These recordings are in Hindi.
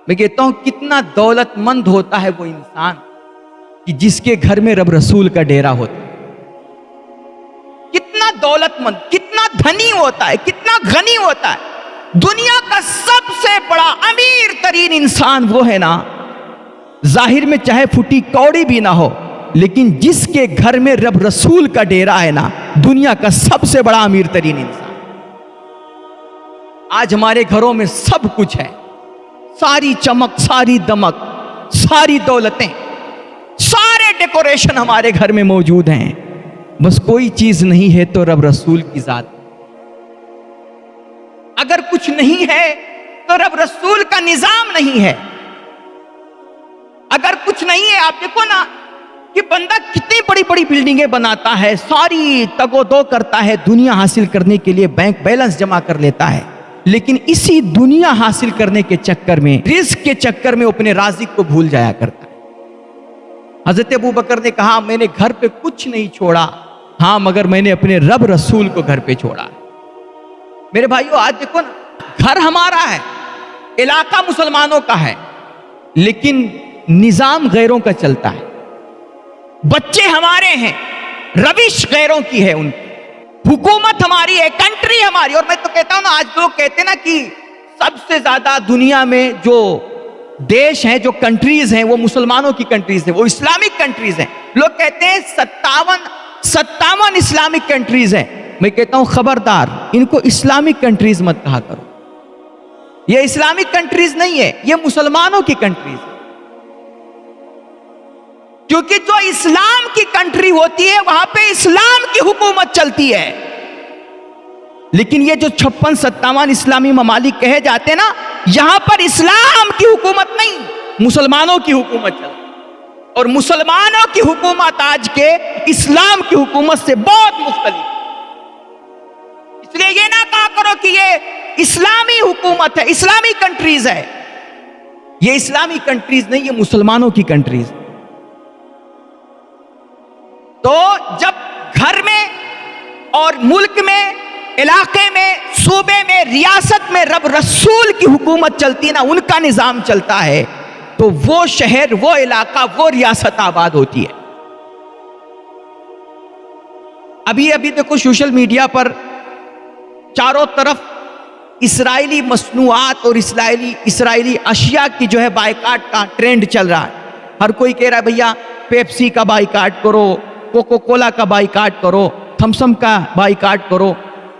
मैं कहता हूं कितना दौलतमंद होता है वो इंसान कि जिसके घर में रब रसूल का डेरा होता है। कितना दौलतमंद, कितना धनी होता है, कितना गनी होता है। दुनिया का सबसे बड़ा अमीर तरीन इंसान वो है ना, जाहिर में चाहे फुटी कौड़ी भी ना हो, लेकिन जिसके घर में रब रसूल का डेरा है ना, दुनिया का सबसे बड़ा अमीर तरीन इंसान। आज हमारे घरों में सब कुछ है, सारी चमक, सारी दमक, सारी दौलतें, सारे डेकोरेशन हमारे घर में मौजूद हैं, बस कोई चीज नहीं है तो रब रसूल की जात। अगर कुछ नहीं है तो रब रसूल का निजाम नहीं है। अगर कुछ नहीं है, आप देखो ना कि बंदा कितनी बड़ी बड़ी बिल्डिंगें बनाता है, सारी तगोदो करता है, दुनिया हासिल करने के लिए बैंक बैलेंस जमा कर लेता है, लेकिन इसी दुनिया हासिल करने के चक्कर में, रिस्क के चक्कर में अपने राज़िक को भूल जाया करता है। हजरत अबू बकर ने कहा, मैंने घर पे कुछ नहीं छोड़ा, हाँ मगर मैंने अपने रब रसूल को घर पे छोड़ा। मेरे भाइयों, आज देखो ना, घर हमारा है, इलाका मुसलमानों का है, लेकिन निजाम गैरों का चलता है। बच्चे हमारे हैं, रविश गैरों की है उनकी, हुकूमत हमारी है, कंट्री हमारी। और मैं तो कहता हूं ना, आज लोग कहते हैं ना कि सबसे ज्यादा दुनिया में जो देश हैं, जो कंट्रीज हैं, वो मुसलमानों की कंट्रीज है, वो इस्लामिक कंट्रीज हैं। लोग कहते हैं 57 इस्लामिक कंट्रीज हैं। मैं कहता हूं खबरदार, इनको इस्लामिक कंट्रीज मत कहा करो। ये इस्लामिक कंट्रीज नहीं है, ये मुसलमानों की कंट्रीज है। क्योंकि जो इस्लाम की कंट्री होती है वहां पे इस्लाम की हुकूमत चलती है। लेकिन ये जो 56-57 इस्लामी ममालिक कहे जाते हैं ना, यहां पर इस्लाम की हुकूमत नहीं, मुसलमानों की हुकूमत चलती है। और मुसलमानों की हुकूमत आज के इस्लाम की हुकूमत से बहुत मुख्तलिफ। इसलिए ये ना कहा करो कि ये इस्लामी हुकूमत है, इस्लामी कंट्रीज है। ये इस्लामी कंट्रीज नहीं, ये मुसलमानों की कंट्रीज। तो जब घर में और मुल्क में, इलाके में, सूबे में, रियासत में रब रसूल की हुकूमत चलती है ना, उनका निजाम चलता है, तो वो शहर, वो इलाका, वो रियासत आबाद होती है। अभी देखो सोशल मीडिया पर चारों तरफ इस्राएली मसनूआत और इस्राएली अशिया की जो है बायकाट का ट्रेंड चल रहा है। हर कोई कह रहा है भैया पेप्सी का बायकाट करो, कोको कोला का बाइकाट करो, थम्सम का बाइकाट करो,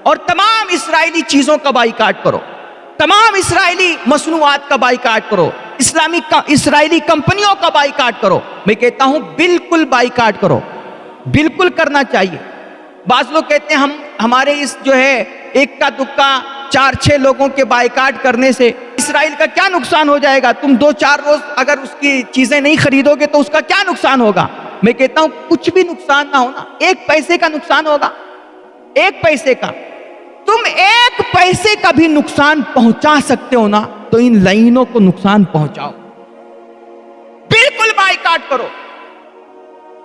और तमाम इस्राएली चीजों का बाइकाट करो, तमाम इस्राएली मसनूआत का बाइकाट करो, इस्राएली कंपनियों का बाइकाट करो। मैं कहता हूं बिल्कुल बाइकाट करो, बिल्कुल करना चाहिए। बाज लोग कहते हैं हमारे इस जो है इक्का दुक्का 4-6 लोगों के बाइकाट करने से इस्राएल का क्या नुकसान हो जाएगा? तुम 2-4 रोज अगर उसकी चीजें नहीं खरीदोगे तो उसका क्या नुकसान होगा? मैं कहता हूं कुछ भी नुकसान ना हो ना, 1 पैसे का नुकसान होगा, 1 पैसे का। तुम 1 पैसे का भी नुकसान पहुंचा सकते हो ना, तो इन लाइनों को नुकसान पहुंचाओ। बिल्कुल बाइकाट करो,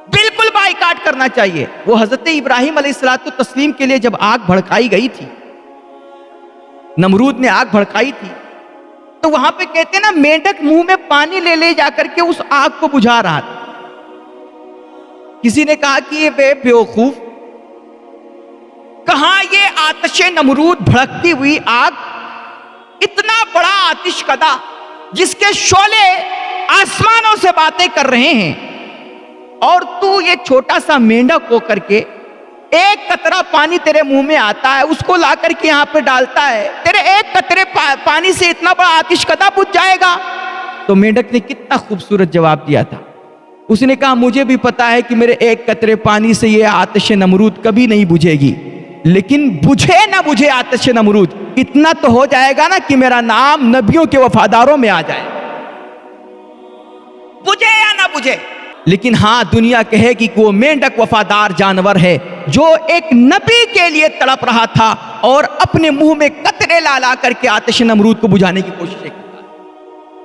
बिल्कुल बाइकाट करना चाहिए। वो हजरत इब्राहिम अलैहिस्सलातु तस्लीम के लिए जब आग भड़काई गई थी, नमरूद ने आग भड़काई थी, तो वहां पे कहते हैं ना, मेंढक मुंह में पानी ले जाकर के उस आग को बुझा रहा था। किसी ने कहा कि ये बेवकूफ, कहां ये आतिशे नमरूद, भड़कती हुई आग, इतना बड़ा आतिशकदा जिसके शोले आसमानों से बातें कर रहे हैं, और तू ये छोटा सा मेंढक होकर के 1 कतरा पानी तेरे मुंह में आता है, उसको ला करके यहां पे डालता है, तेरे 1 कतरे पानी से इतना बड़ा आतिशकदा बुझ जाएगा? तो मेंढक ने कितना खूबसूरत जवाब दिया था। उसने कहा, मुझे भी पता है कि मेरे 1 कतरे पानी से ये आतिश नमरूद कभी नहीं बुझेगी, लेकिन बुझे ना बुझे आतिश नमरूद, इतना तो हो जाएगा ना कि मेरा नाम नबियों के वफादारों में आ जाए, बुझे या ना बुझे। लेकिन हाँ, दुनिया कहेगी कि वो मेंढक वफादार जानवर है जो एक नबी के लिए तड़प रहा था और अपने मुंह में कतरे ला करके आतिश नमरूद को बुझाने की कोशिश की।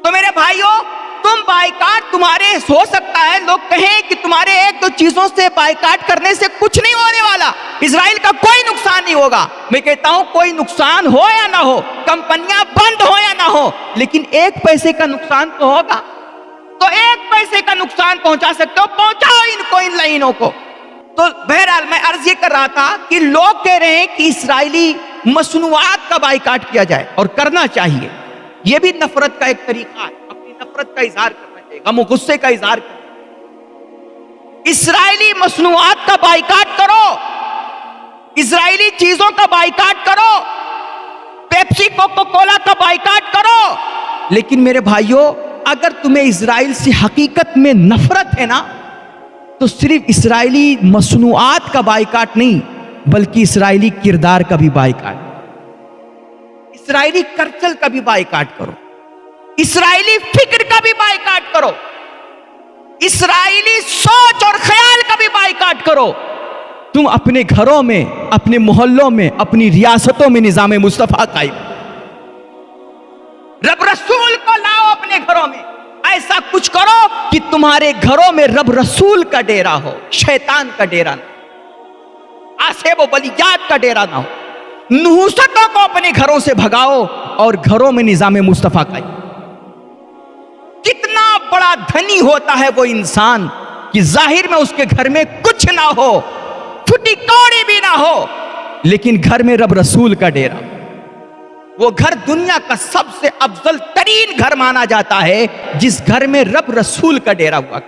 तो मेरे भाइयों, तुम बाइकाट, तुम्हारे हो सकता है लोग कहें कि तुम्हारे 1-2 चीजों से बाइकाट करने से कुछ नहीं होने वाला, इजराइल का कोई नुकसान नहीं होगा। मैं कहता हूं कोई नुकसान हो या ना हो, कंपनियां बंद हो या ना हो, लेकिन 1 पैसे का नुकसान तो होगा। तो 1 पैसे का नुकसान पहुंचा सकते हो, पहुंचाओ इनको, इन लाइनों को। तो बहरहाल मैं अर्ज ये कर रहा था कि लोग कह रहे हैं कि इस्राएली मसनूआत का बाइकाट किया जाए, और करना चाहिए। यह भी नफरत का एक तरीका है, अपनी नफरत का इजहार करना चाहिए, गम गुस्से का इजहार करना। इस्राएली मसनूआत का बाइकाट करो, इस्राएली चीजों का बाइकाट करो, पेप्सी कोको कोला का बाइकाट करो। लेकिन मेरे भाइयों, अगर तुम्हें इस्राएल से हकीकत में नफरत है ना, तो सिर्फ इस्राएली मसनूआत का बाइकाट नहीं, बल्कि इस्राएली किरदार का भी बाइकाट, इस्राएली कल्चर का भी बाइकाट करो, इस्राएली फिक्र का भी बाइकाट करो, इस्राएली सोच और ख्याल का भी बाइकाट करो। तुम अपने घरों में, अपने मोहल्लों में, अपनी रियासतों में निजाम मुस्तफा कायम, रब रसूल को लाओ अपने घरों में। ऐसा कुछ करो कि तुम्हारे घरों में रब रसूल का डेरा हो, शैतान का डेरा ना, आसेब बलियात का डेरा ना हो। नहुसतों को अपने घरों से भगाओ और घरों में निजाम मुस्तफा कायम। कितना बड़ा धनी होता है वो इंसान कि जाहिर में उसके घर में कुछ ना हो, फुटी कौड़ी भी ना हो, लेकिन घर में रब रसूल का डेरा। वो घर दुनिया का सबसे अफजल तरीन घर माना जाता है जिस घर में रब रसूल का डेरा हुआ।